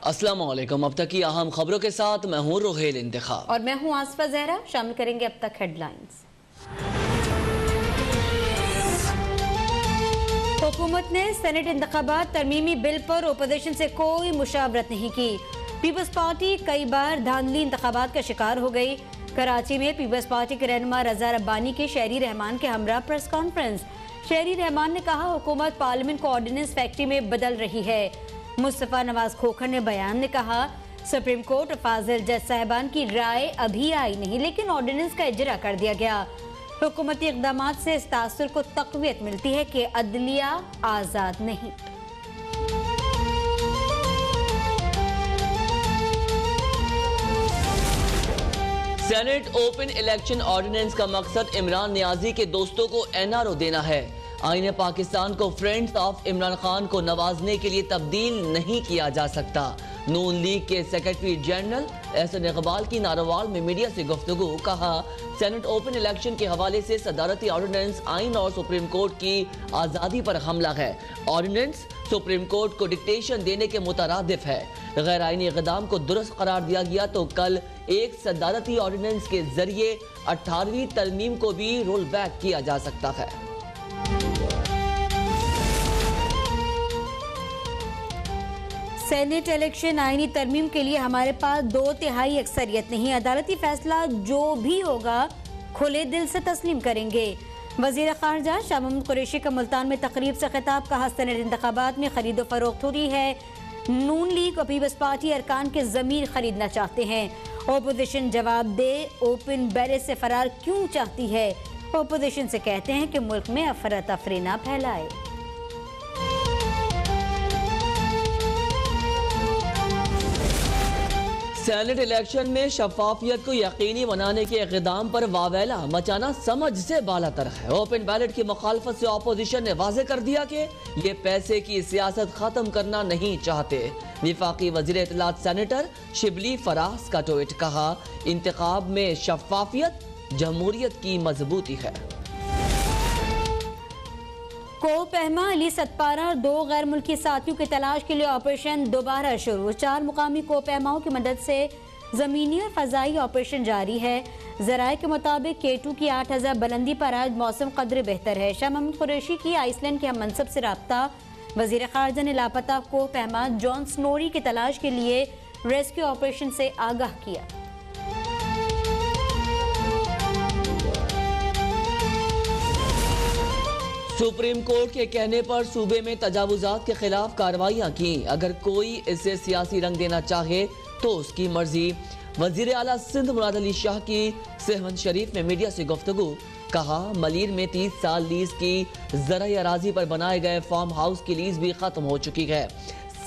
अस्सलाम वालेकुम। अब तक की अहम खबरों के साथ मैं हूँ रोहेल इंतखाब और मैं हूँ आसफा जहरा। शामिल करेंगे अब तक हेडलाइंस। हुकूमत ने सेनेट इंतखाबात तरमीमी बिल पर ओपोजिशन से कोई मुशावरत नहीं की। पीपल्स पार्टी कई बार धांधली इंतखाबात का शिकार हो गई। कराची में पीपल्स पार्टी के रहनुमा रजा रब्बानी के शहरी रहमान के हमरा प्रेस कॉन्फ्रेंस। शहरी रहमान ने कहा, हुकूमत पार्लियामेंट को ऑर्डिनेंस फैक्ट्री में बदल रही है। मुस्तफा नवाज खोखर ने बयान में कहा, सुप्रीम कोर्ट फाजिल जज साहिबान की राय अभी आई नहीं, लेकिन ऑर्डिनेंस का इजरा कर दिया गया। हुकूमती इक़दाम से इस तासुर को तक़वियत मिलती है कि अदलिया आज़ाद नहीं। सेनेट ओपन इलेक्शन ऑर्डिनेंस का मकसद इमरान नियाजी के दोस्तों को एनआरओ देना है। आईने पाकिस्तान को फ्रेंड्स ऑफ इमरान खान को नवाजने के लिए तब्दील नहीं किया जा सकता। नून लीग के सेक्रेटरी जनरल एहसन इकबाल की नारोवाल में मीडिया से गुफ्तगू। कहा, सेनेट ओपन इलेक्शन के हवाले से सदारती ऑर्डिनेंस आइन और सुप्रीम कोर्ट की आज़ादी पर हमला है। ऑर्डिनेंस सुप्रीम कोर्ट को डिक्टेशन देने के मुतरादिफ है। गैर आइनी इक़दाम को दुरुस्त करार दिया गया तो कल एक सदारती ऑर्डिनेंस के जरिए 18वीं तरमीम को भी रोल बैक किया जा सकता है। सेनेट इलेक्शन आईनी तरमीम के लिए हमारे पास 2/3 अक्सरियत नहीं। अदालती फैसला जो भी होगा खुले दिल से तस्लीम करेंगे। वजीर खारजा शाह महमूद कुरैशी का मुल्तान में तकरीब से खिताब। कहा, सेनेट इंतखाबात में खरीदो फरोख्त हो रही है। नून लीग और पीपल्स पार्टी अरकान के जमीर खरीदना चाहते हैं। ओपोजिशन जवाब दे, ओपन बैलेट से फरार क्यों चाहती है। ओपोजिशन से कहते हैं कि मुल्क में अफरा तफरी ना फैलाए। सेनेट इलेक्शन में शफाफियत को यकीनी बनाने के इक़दाम पर वावेला मचाना समझ से बालातर है। ओपन बैलेट की मुखालफत से अपोजिशन ने वाज़े कर दिया कि ये पैसे की सियासत खत्म करना नहीं चाहते। विफाकी वज़ीर इत्तलात सेनेटर शिबली फराज का ट्वीट। कहा, इंतखाब में शफाफियत जमहूरियत की मजबूती है। को पहमा अली सतपारा और 2 गैर मुल्की साथियों की तलाश के लिए ऑपरेशन दोबारा शुरू। 4 मुकामी को पहमाओं की मदद से जमीनी और फजाई ऑपरेशन जारी है। जराये के मुताबिक K2 की 8000 बुलंदी पर आज मौसम कदर बेहतर है। शाह महमूद कुरैशी की आइसलैंड के हम मनसब से रब्ता। वजीर खारजा ने लापता को पहमा जॉन स्नोरी की तलाश के लिए रेस्क्यू ऑपरेशन से आगाह किया। सुप्रीम कोर्ट के कहने पर सूबे में तजावुजात के खिलाफ कार्रवाइयाँ की। अगर कोई इसे सियासी रंग देना चाहे तो उसकी मर्जी। वजीर आला सिंध मुराद अली शाह की सहवन शरीफ में मीडिया से गुफ्तगू। कहा, मलीर में 30 साल लीज की ज़राई अराजी पर बनाए गए फार्म हाउस की लीज भी खत्म हो चुकी है।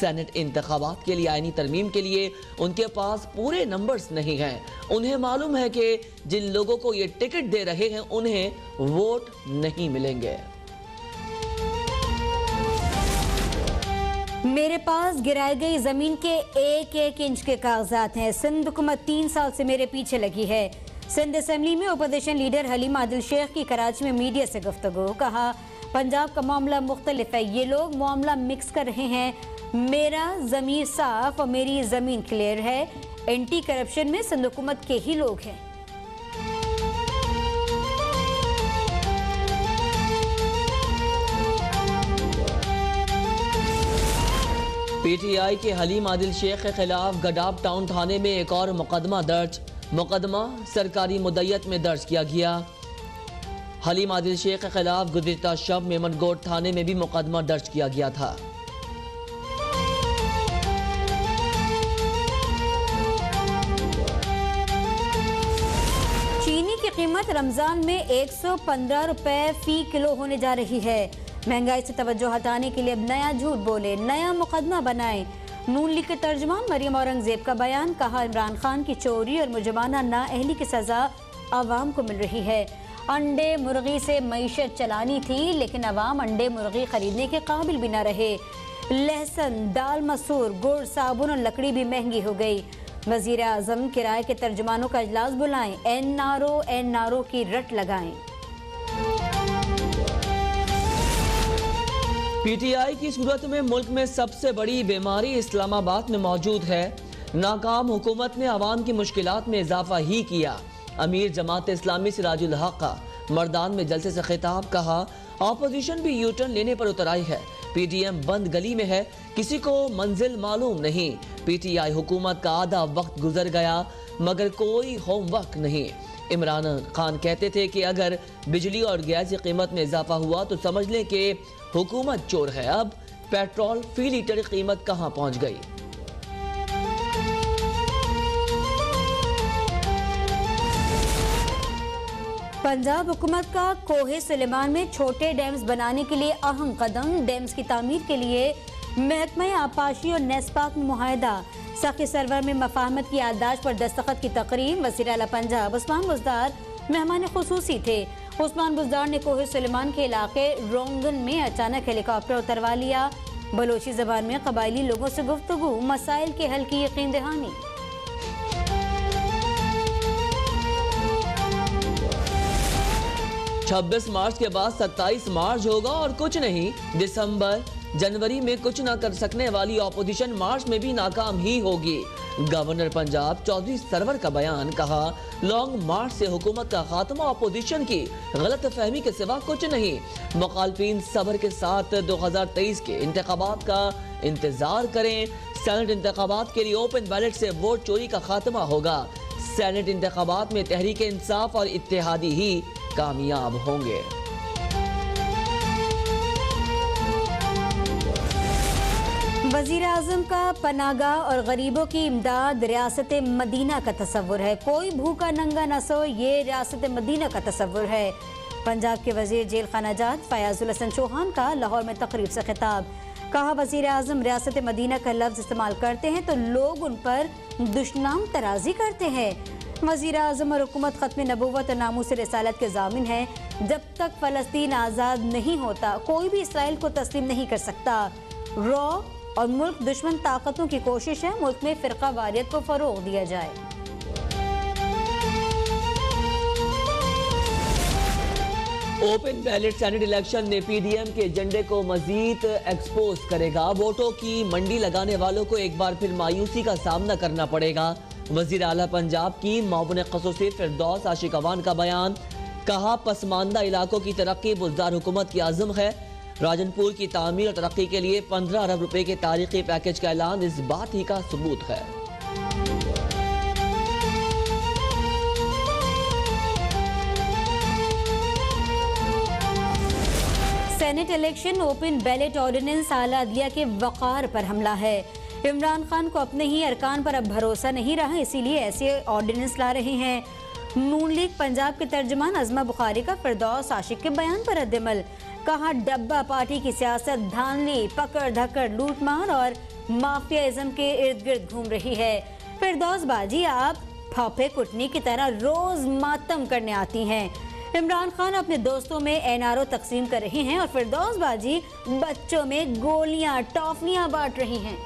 सेनेट इंतखाबात के लिए आईनी तरमीम के लिए उनके पास पूरे नंबर्स नहीं हैं। उन्हें मालूम है कि जिन लोगों को ये टिकट दे रहे हैं उन्हें वोट नहीं मिलेंगे। मेरे पास गिराई गई जमीन के 1-1 इंच के कागजात हैं। सिंध हुकूमत 3 साल से मेरे पीछे लगी है। सिंध असेंबली में अपोजिशन लीडर हलीमा आदिल शेख की कराची में मीडिया से गुफ्तगू। कहा, पंजाब का मामला मुख्तलिफ है, ये लोग मामला मिक्स कर रहे हैं। मेरा ज़मीर साफ और मेरी ज़मीन क्लियर है। एंटी करप्शन में सिंध हुकूमत के ही लोग हैं। PTI के हलीम आदिल शेख के खिलाफ गडाब टाउन थाने में एक और मुकदमा दर्ज। मुकदमा सरकारी मुद्दत में दर्ज किया गया। हलीम आदिल शेख के खिलाफ गुज़िश्ता शब मेमनगोट थाने में भी मुकदमा दर्ज किया गया था। चीनी की कीमत रमजान में 115 रुपए फी किलो होने जा रही है। महंगाई से तवज्जो हटाने के लिए अब नया झूठ बोले, नया मुकदमा बनाए। नून लीग के तर्जमान मरियम औरंगजेब का बयान। कहा, इमरान खान की चोरी और मुजरमाना नाअहली की सजा आवाम को मिल रही है। अंडे मुर्गी से मईशत चलानी थी, लेकिन अवाम अंडे मुर्गी खरीदने के काबिल भी न रहे। लहसुन, दाल मसूर, गुड़, साबुन और लकड़ी भी महंगी हो गई। वजीर आजम किराए के तर्जमानों का इजलास बुलाएं, एनआरओ की रट लगाएं। पीटीआई की सूरत में मुल्क में सबसे बड़ी बीमारी इस्लामाबाद में मौजूद है। नाकाम हुकूमत ने आवाम की मुश्किलात में इजाफा ही किया। अमीर जमात इस्लामी सिराजुल हक का मर्दान में जलसे से खिताब, कहा ऑपोजिशन भी यूटर्न लेने पर उतर आई है। पीडीएम बंद गली में है, किसी को मंजिल मालूम नहीं। पीटीआई हुकूमत का आधा वक्त गुजर गया मगर कोई होमवर्क नहीं। इमरान खान कहते थे कि अगर बिजली और गैस की कीमत में इजाफा हुआ तो समझ लें कि हुकूमत चोर है। अब पेट्रोल फी लीटर की कीमत कहां पहुंच गई। पंजाब हुकूमत का कोहे सुलेमान में छोटे डैम्स बनाने के लिए अहम कदम। डैम्स की तामीर के लिए महकमा आपाशी और नेस्पाक में मुआहदा। सखी सरवर में मफाहमत की याददाश्त पर दस्तखत की तकरीम। वज़ीर आला पंजाब उस्मान बुज़दार मेहमान खुसूसी थे। उस्मान बुज़दार ने कोहे सुलेमान के इलाके रोंगन में अचानक हेलीकॉप्टर उतरवा लिया। बलोची ज़बान में कबायली लोगों से गुफ्तगू, मसाइल के हल की यकीन दहानी। 26 मार्च के बाद 27 मार्च होगा और कुछ नहीं। दिसंबर जनवरी में कुछ ना कर सकने वाली ऑपोजिशन मार्च में भी नाकाम ही होगी। गवर्नर पंजाब चौधरी सरवर का बयान, कहा लॉन्ग मार्च से हुकूमत का खात्मा ऑपोजिशन की गलत फहमी के सिवा कुछ नहीं। मुखालफिन सब्र के साथ 2023 के इंतखाबात का इंतजार करें। सेनेट इंतखाबात के लिए ओपन बैलेट से वोट चोरी का खात्मा होगा। सेनेट इंतखाबात में तहरीक इंसाफ और इत्तेहादी ही कामयाब होंगे। वज़ीर आज़म का पनागा और गरीबों की इमदाद रियासत मदीना का तस्वुर है। कोई भूखा नंगा न सो, ये रियासत मदीना का तस्वुर है। पंजाब के वज़ीर जेल खानाजात फयाजुल हसन चौहान का लाहौर में तकरीब से खिताब, कहा वज़ीर आज़म रियासत मदीना का लफ्ज़ इस्तेमाल करते हैं तो लोग उन पर दुश्मनाम तराजी करते हैं। वज़ीर आज़म और हुकूमत ख़त्म नबूवत और नामूस रिसालत के ज़ामिन हैं। जब तक फ़लस्तीन आज़ाद नहीं होता कोई भी इसराइल को तस्लीम नहीं कर सकता। रॉ और मुल्क दुश्मन ताकतों की कोशिश है मुल्क में फ़िरका वारियत को फ़रोग़ दिया जाए। ओपन बैलेट सेनेट इलेक्शन में पीडीएम के एजेंडे को मजीद एक्सपोज करेगा। वोटों की मंडी लगाने वालों को एक बार फिर मायूसी का सामना करना पड़ेगा। वज़ीर आला पंजाब की मामून ख़ुसूसी फिरदौस आशिक अवान का बयान, कहा पसमानदा इलाकों की तरक्की बुज़दार हुकूमत की आज़म है। राजनपुर की तामीर और तरक्की के लिए 15 अरब रुपए के तारीखी पैकेज का ऐलान इस बात ही का सबूत है। Senate election open ballot ordinance आला अदलिया के वक़ार पर हमला है। इमरान खान को अपने ही अरकान पर अब भरोसा नहीं रहा, इसीलिए ऐसे ऑर्डिनेंस ला रहे हैं। नून लीग पंजाब के तर्जमान अज़मा बुखारी का फिरदौस आशिक के बयान पर रद्द-ए-अमल, कहा डब्बा पार्टी की सियासत धांधली, पकड़ धकड़, लूटमार और माफियाइज्म के इर्द गिर्द घूम रही है। फिरदौस बाजी आप फाफे कुटनी की तरह रोज मातम करने आती हैं। इमरान खान अपने दोस्तों में एनआरओ तकसीम कर रहे हैं और फिरदौस बाजी बच्चों में गोलियां टॉफियां बांट रही हैं।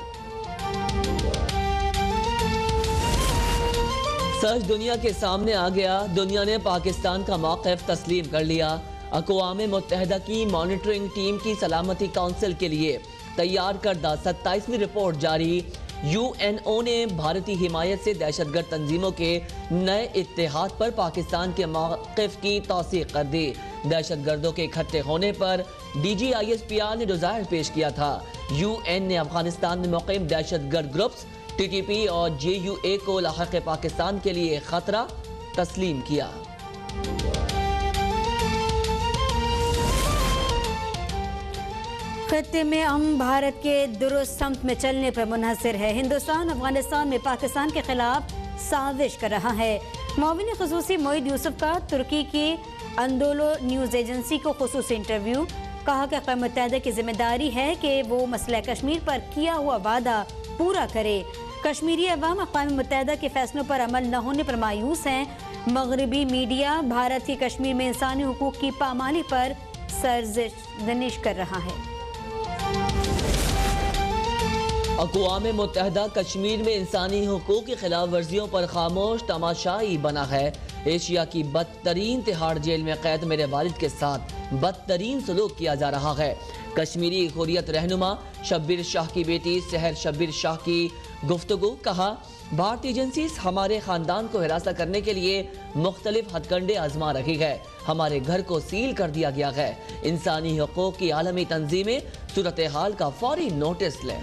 सच दुनिया के सामने आ गया। दुनिया ने पाकिस्तान का मौक़िफ़ तस्लीम कर लिया। अक़वाम मुत्तहिदा की मॉनिटरिंग टीम की सलामती काउंसिल के लिए तैयार करदा 27वीं रिपोर्ट जारी। यूएनओ ने भारतीय हिमायत से दहशतगर्द तंजीमों के नए इत्तेहाद पर पाकिस्तान के मौक़िफ़ की तौसीक़ कर दी। दहशतगर्दों के इकट्ठे होने पर DGISPR ने डिज़ायर पेश किया था। UN ने अफगानिस्तान में मुक़ीम दहशतगर्द ग्रुप्स TTP और JUA को लाहिक़ पाकिस्तान के लिए खतरा तस्लीम किया। खत्ते में हम भारत के दुरुस्त सम्त में चलने पर मुनहसर है। हिंदुस्तान अफगानिस्तान में पाकिस्तान के खिलाफ साजिश कर रहा है। मुआविन ख़ुसूसी मोईद यूसुफ का तुर्की की अंदोलो न्यूज़ एजेंसी को ख़ुसूसी इंटरव्यू, कहा कि अक़वाम मुत्तहिदा की जिम्मेदारी है कि वो मसला कश्मीर पर किया हुआ वादा पूरा करे। कश्मीरी अवाम अक़वाम मुत्तहिदा के फैसलों पर अमल न होने पर मायूस हैं। मगरबी मीडिया भारत के कश्मीर में इंसानी हुकूक की पामाली पर सरजनिश कर रहा है। अक़वाम मुत्तहिदा कश्मीर में इंसानी हुकूक की खिलाफ वर्जियों पर खामोश तमाशाई बना है। एशिया की बदतरीन तिहाड़ जेल में कैद मेरे वालिद के साथ बदतरीन सलूक किया जा रहा है। कश्मीरी हुर्रियत रहनुमा शब्बीर शाह की बेटी सहर शब्बीर शाह की गुफ्तगू। कहा, भारतीय एजेंसीज हमारे खानदान को हिरासत करने के लिए मुख्तलिफ हथकंडे आजमा रही है। हमारे घर को सील कर दिया गया है। इंसानी हकूक की आलमी तंजीमें सूरत हाल का फौरी नोटिस लें।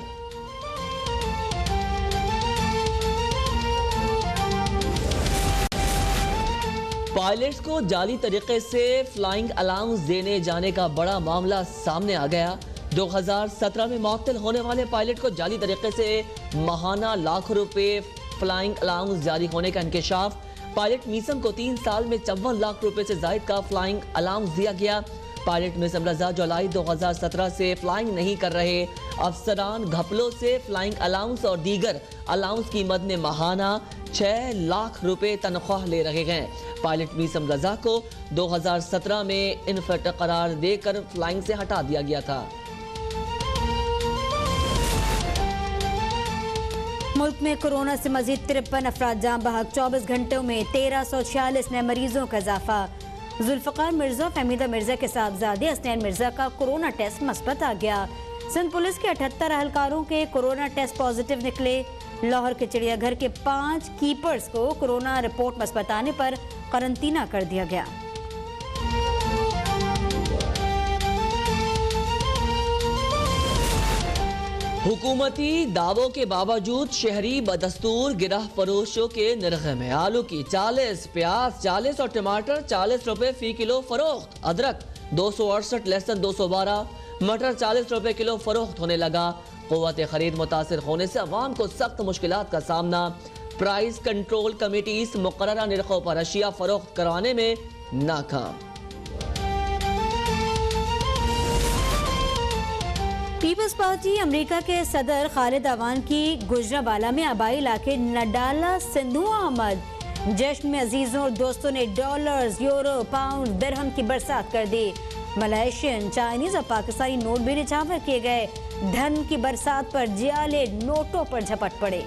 पायलट्स को जाली तरीके से फ्लाइंग अलाउंस देने जाने का बड़ा मामला सामने आ गया। 2017 में मुअत्तल होने वाले पायलट को जाली तरीके से माहाना लाखों रुपए फ्लाइंग अलाउंस जारी होने का इंकशाफ। पायलट मीसम को 3 साल में 54 लाख रुपए से जायद का फ्लाइंग अलाउंस दिया गया। पायलट मीसम रजा जुलाई 2017 से फ्लाइंग नहीं कर रहे अफसरान घपलों से फ्लाइंग अलाउंस और दीगर अलाउंस की मद में माहाना 6 लाख रुपए तनख्वाह ले रहे हैं। पायलट मीसम रजा को 2017 में इनफिट करार देकर फ्लाइंग से हटा दिया गया था। मुल्क में कोरोना से मजीद 53 अफराद जान बहक। 24 घंटों में 1346 नए मरीजों का इजाफा। जुल्फकार मिर्जा फहमीदा मिर्जा के साहबजादे हसनैन मिर्जा का कोरोना टेस्ट मस्बत आ गया। सिंध पुलिस के 78 अहलकारों के कोरोना टेस्ट पॉजिटिव निकले। लाहौर के चिड़ियाघर के 5 कीपर्स को कोरोना रिपोर्ट मस्बत आने पर करंतना कर दिया गया। हुकूमती दावों के बावजूद शहरी बदस्तूर गिरह फरोशों के निर्खे में आलू की 40, प्याज 40 और टमाटर 40 रुपए फी किलो फरोख्त। अदरक 268, लहसुन 212, मटर 40 रुपए किलो फरोख्त होने लगा। क़ुव्वत खरीद मुतासिर होने से अवाम को सख्त मुश्किलात का सामना। प्राइस कंट्रोल कमेटीज मुकर्ररा निर्खों पर अशिया फरोख्त करवाने में नाकाम। पीपल्स पार्टी अमेरिका के सदर खालिद अवान की गुजरावाला में आबाई इलाके नडाला सिंधु अहमद जश्न में अजीजों और दोस्तों ने डॉलर्स, यूरो, पाउंड, दिरहम की बरसात कर दी। मलेशियन, चाइनीज और पाकिस्तानी नोट भी निछावर किए गए। धन की बरसात पर जियाले नोटों पर झपट पड़े।